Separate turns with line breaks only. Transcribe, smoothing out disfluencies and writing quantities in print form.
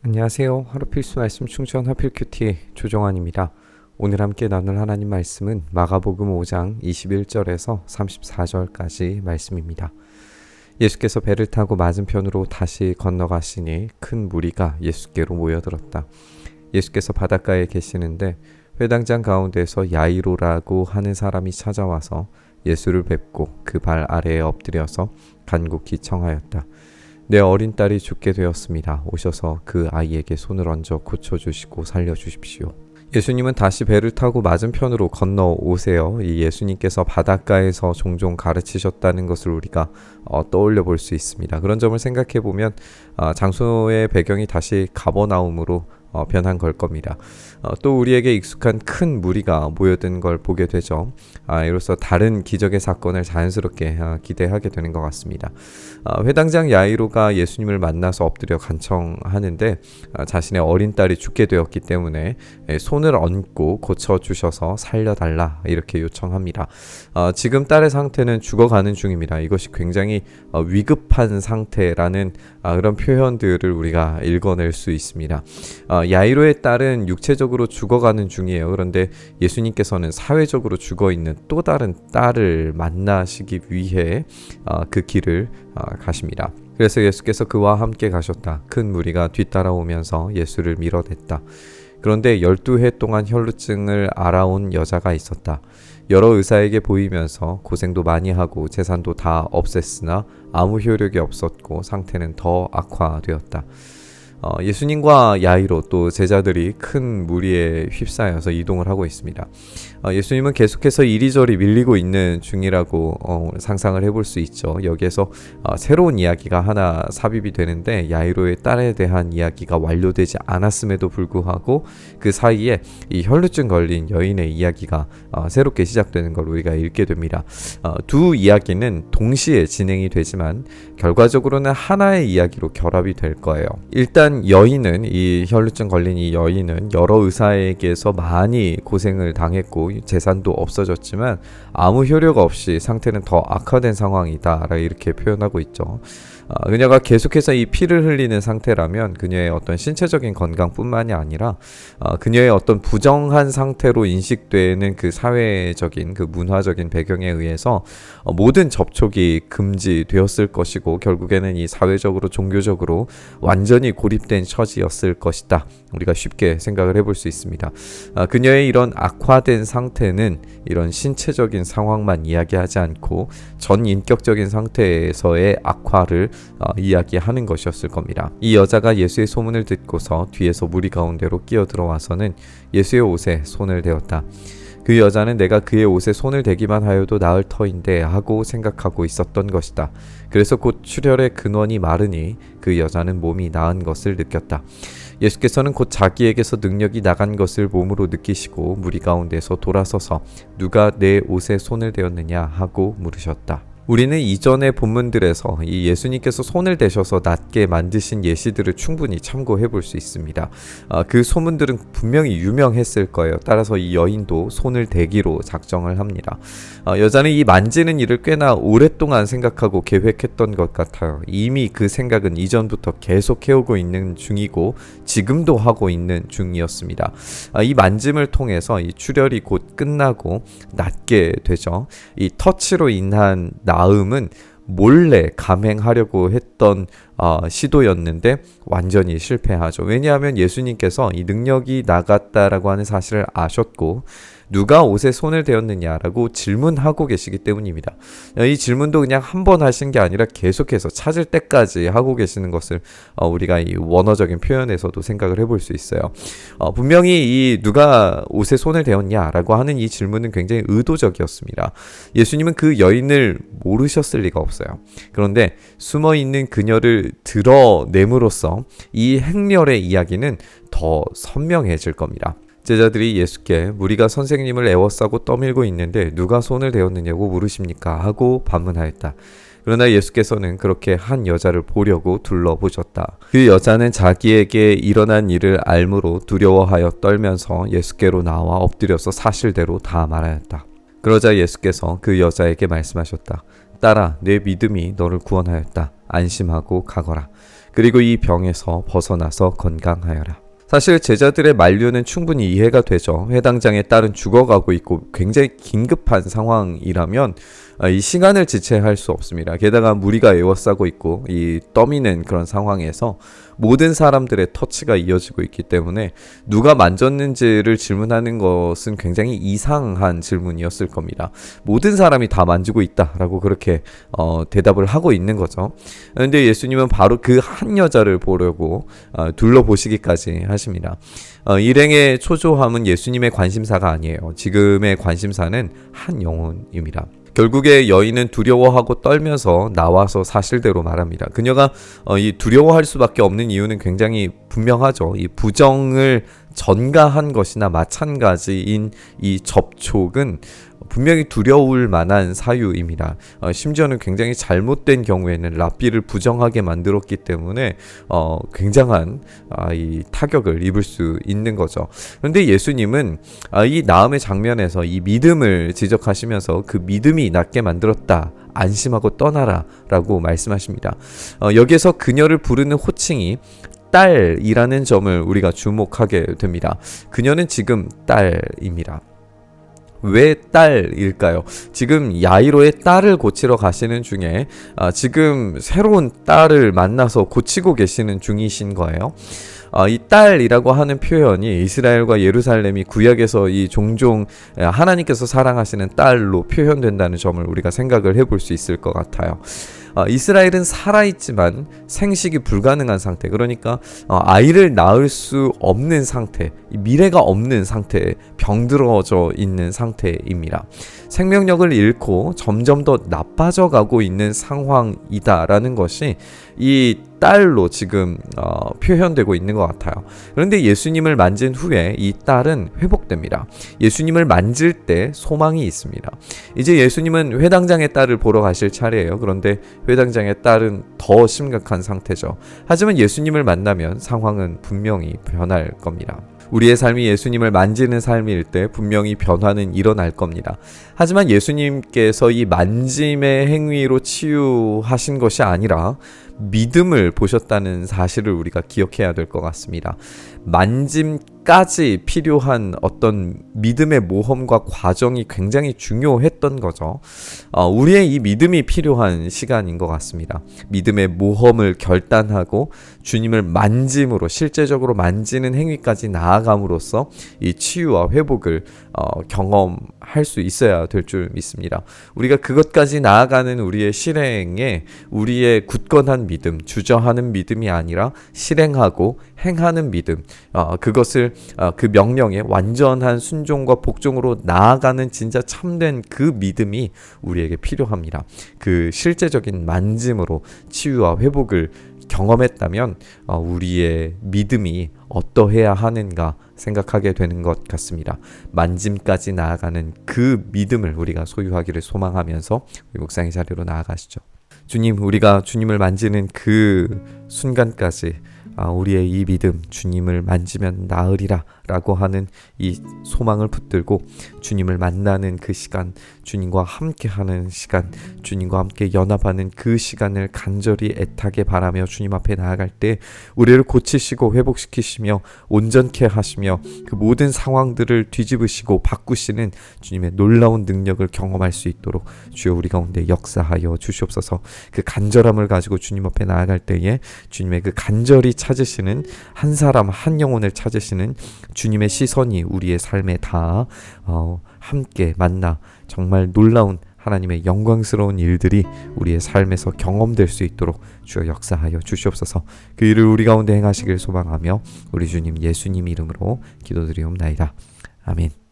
안녕하세요. 하루 필수 말씀 충전 하필 큐티 조정환입니다. 오늘 함께 나눌 하나님 말씀은 마가복음 5장 21절에서 34절까지 말씀입니다. 예수께서 배를 타고 맞은편으로 다시 건너가시니 큰 무리가 예수께로 모여들었다. 예수께서 바닷가에 계시는데 회당장 가운데서 야이로라고 하는 사람이 찾아와서 예수를 뵙고 그 발 아래에 엎드려서 간곡히 청하였다. 내 어린 딸이 죽게 되었습니다. 오셔서 그 아이에게 손을 얹어 고쳐주시고 살려주십시오. 예수님은 다시 배를 타고 맞은편으로 건너오세요. 이 예수님께서 바닷가에서 종종 가르치셨다는 것을 우리가 떠올려 볼 수 있습니다. 그런 점을 생각해 보면 장소의 배경이 다시 가버나움으로 변한 걸 겁니다. 또 우리에게 익숙한 큰 무리가 모여든 걸 보게 되죠. 이로써 다른 기적의 사건을 자연스럽게 기대하게 되는 것 같습니다. 회당장 야이로가 예수님을 만나서 엎드려 간청하는데 자신의 어린 딸이 죽게 되었기 때문에 손을 얹고 고쳐주셔서 살려달라 이렇게 요청합니다. 지금 딸의 상태는 죽어가는 중입니다. 이것이 굉장히 위급한 상태라는 그런 표현들을 우리가 읽어낼 수 있습니다. 야이로의 딸은 육체적으로 죽어가는 중이에요. 그런데 예수님께서는 사회적으로 죽어있는 또 다른 딸을 만나시기 위해 그 길을 가십니다. 그래서 예수께서 그와 함께 가셨다. 큰 무리가 뒤따라오면서 예수를 밀어냈다. 그런데 12해 동안 혈루증을 앓아온 여자가 있었다. 여러 의사에게 보이면서 고생도 많이 하고 재산도 다 없앴으나 아무 효력이 없었고 상태는 더 악화되었다. 예수님과 야이로 또 제자들이 큰 무리에 휩싸여서 이동을 하고 있습니다. 예수님은 계속해서 이리저리 밀리고 있는 중이라고 상상을 해볼 수 있죠. 여기에서 새로운 이야기가 하나 삽입이 되는데 야이로의 딸에 대한 이야기가 완료되지 않았음에도 불구하고 그 사이에 이 혈루증 걸린 여인의 이야기가 새롭게 시작되는 걸 우리가 읽게 됩니다. 두 이야기는 동시에 진행이 되지만 결과적으로는 하나의 이야기로 결합이 될 거예요. 일단 여인은 이 혈루증 걸린 이 여인은 여러 의사에게서 많이 고생을 당했고 재산도 없어졌지만 아무 효력 없이 상태는 더 악화된 상황이다 이렇게 표현하고 있죠. 그녀가 계속해서 이 피를 흘리는 상태라면 그녀의 어떤 신체적인 건강뿐만이 아니라 그녀의 어떤 부정한 상태로 인식되는 그 사회적인 그 문화적인 배경에 의해서 모든 접촉이 금지되었을 것이고 결국에는 이 사회적으로 종교적으로 완전히 고립된 처지였을 것이다. 우리가 쉽게 생각을 해볼 수 있습니다. 그녀의 이런 악화된 상태는 이런 신체적인 상황만 이야기하지 않고 전 인격적인 상태에서의 악화를 이야기하는 것이었을 겁니다. 이 여자가 예수의 소문을 듣고서 뒤에서 무리 가운데로 끼어 들어와서는 예수의 옷에 손을 대었다. 그 여자는 내가 그의 옷에 손을 대기만 하여도 나을 터인데 하고 생각하고 있었던 것이다. 그래서 곧 출혈의 근원이 마르니 그 여자는 몸이 나은 것을 느꼈다. 예수께서는 곧 자기에게서 능력이 나간 것을 몸으로 느끼시고 무리 가운데서 돌아서서 누가 내 옷에 손을 대었느냐 하고 물으셨다. 우리는 이전의 본문들에서 이 예수님께서 손을 대셔서 낫게 만드신 예시들을 충분히 참고해 볼 수 있습니다. 그 소문들은 분명히 유명했을 거예요. 따라서 이 여인도 손을 대기로 작정을 합니다. 여자는 이 만지는 일을 꽤나 오랫동안 생각하고 계획했던 것 같아요. 이미 그 생각은 이전부터 계속 해오고 있는 중이고 지금도 하고 있는 중이었습니다. 이 만짐을 통해서 이 출혈이 곧 끝나고 낫게 되죠. 이 터치로 인한 나음은 몰래 감행하려고 했던 시도였는데 완전히 실패하죠. 왜냐하면 예수님께서 이 능력이 나갔다라고 하는 사실을 아셨고 누가 옷에 손을 대었느냐라고 질문하고 계시기 때문입니다. 이 질문도 그냥 한 번 하신 게 아니라 계속해서 찾을 때까지 하고 계시는 것을 우리가 이 원어적인 표현에서도 생각을 해볼 수 있어요. 분명히 이 누가 옷에 손을 대었냐라고 하는 이 질문은 굉장히 의도적이었습니다. 예수님은 그 여인을 모르셨을 리가 없어요. 그런데 숨어있는 그녀를 드러냄으로써 이 행렬의 이야기는 더 선명해질 겁니다. 제자들이 예수께 무리가 선생님을 애워싸고 떠밀고 있는데 누가 손을 대었느냐고 물으십니까? 하고 반문하였다. 그러나 예수께서는 그렇게 한 여자를 보려고 둘러보셨다. 그 여자는 자기에게 일어난 일을 알므로 두려워하여 떨면서 예수께로 나와 엎드려서 사실대로 다 말하였다. 그러자 예수께서 그 여자에게 말씀하셨다. 딸아, 내 믿음이 너를 구원하였다. 안심하고 가거라. 그리고 이 병에서 벗어나서 건강하여라. 사실 제자들의 만류는 충분히 이해가 되죠. 회당장의 딸은 죽어가고 있고 굉장히 긴급한 상황이라면 이 시간을 지체할 수 없습니다. 게다가 무리가 에워싸고 있고 이 떠미는 그런 상황에서 모든 사람들의 터치가 이어지고 있기 때문에 누가 만졌는지를 질문하는 것은 굉장히 이상한 질문이었을 겁니다. 모든 사람이 다 만지고 있다라고 그렇게 대답을 하고 있는 거죠. 그런데 예수님은 바로 그 한 여자를 보려고 둘러보시기까지 하십니다. 일행의 초조함은 예수님의 관심사가 아니에요. 지금의 관심사는 한 영혼입니다. 결국에 여인은 두려워하고 떨면서 나와서 사실대로 말합니다. 그녀가 이 두려워할 수밖에 없는 이유는 굉장히 분명하죠. 이 부정을 전가한 것이나 마찬가지인 이 접촉은 분명히 두려울 만한 사유입니다. 심지어는 굉장히 잘못된 경우에는 랍비를 부정하게 만들었기 때문에 굉장한 이 타격을 입을 수 있는 거죠. 그런데 예수님은 이 나음의 장면에서 이 믿음을 지적하시면서 그 믿음이 낫게 만들었다. 안심하고 떠나라 라고 말씀하십니다. 여기에서 그녀를 부르는 호칭이 딸이라는 점을 우리가 주목하게 됩니다. 그녀는 지금 딸입니다. 왜 딸일까요? 지금 야이로의 딸을 고치러 가시는 중에 지금 새로운 딸을 만나서 고치고 계시는 중이신 거예요. 이 딸이라고 하는 표현이 이스라엘과 예루살렘이 구약에서 이 종종 하나님께서 사랑하시는 딸로 표현된다는 점을 우리가 생각을 해볼 수 있을 것 같아요. 이스라엘은 살아있지만 생식이 불가능한 상태, 그러니까 아이를 낳을 수 없는 상태, 미래가 없는 상태에 병들어져 있는 상태입니다. 생명력을 잃고 점점 더 나빠져 가고 있는 상황이다라는 것이 이 딸로 지금 표현되고 있는 것 같아요. 그런데 예수님을 만진 후에 이 딸은 회복됩니다. 예수님을 만질 때 소망이 있습니다. 이제 예수님은 회당장의 딸을 보러 가실 차례예요. 그런데 회당장의 딸은 더 심각한 상태죠. 하지만 예수님을 만나면 상황은 분명히 변할 겁니다. 우리의 삶이 예수님을 만지는 삶일 때 분명히 변화는 일어날 겁니다. 하지만 예수님께서 이 만짐의 행위로 치유하신 것이 아니라 믿음을 보셨다는 사실을 우리가 기억해야 될 것 같습니다. 만짐까지 필요한 어떤 믿음의 모험과 과정이 굉장히 중요했던 거죠. 우리의 이 믿음이 필요한 시간인 것 같습니다. 믿음의 모험을 결단하고 주님을 만짐으로, 실제적으로 만지는 행위까지 나아감으로써 이 치유와 회복을 경험할 수 있어야 될 줄 믿습니다. 우리가 그것까지 나아가는 우리의 실행에 우리의 굳건한 믿음, 주저하는 믿음이 아니라 실행하고 행하는 믿음, 그것을 그 명령에 완전한 순종과 복종으로 나아가는 진짜 참된 그 믿음이 우리에게 필요합니다. 그 실제적인 만짐으로 치유와 회복을 경험했다면 우리의 믿음이 어떠해야 하는가 생각하게 되는 것 같습니다. 만짐까지 나아가는 그 믿음을 우리가 소유하기를 소망하면서 우리 묵상의 자리로 나아가시죠. 주님, 우리가 주님을 만지는 그 순간까지 우리의 이 믿음, 주님을 만지면 나으리라 라고 하는 이 소망을 붙들고 주님을 만나는 그 시간, 주님과 함께하는 시간, 주님과 함께 연합하는 그 시간을 간절히 애타게 바라며 주님 앞에 나아갈 때 우리를 고치시고 회복시키시며 온전케 하시며 그 모든 상황들을 뒤집으시고 바꾸시는 주님의 놀라운 능력을 경험할 수 있도록 주여 우리 가운데 역사하여 주시옵소서. 그 간절함을 가지고 주님 앞에 나아갈 때에 주님의 그 간절히 찾으시는 한 사람 한 영혼을 찾으시는 주님의 시선이 우리의 삶에 다 함께 만나 정말 놀라운 하나님의 영광스러운 일들이 우리의 삶에서 경험될 수 있도록 주여 역사하여 주시옵소서. 그 일을 우리 가운데 행하시길 소망하며 우리 주님 예수님 이름으로 기도드리옵나이다. 아멘.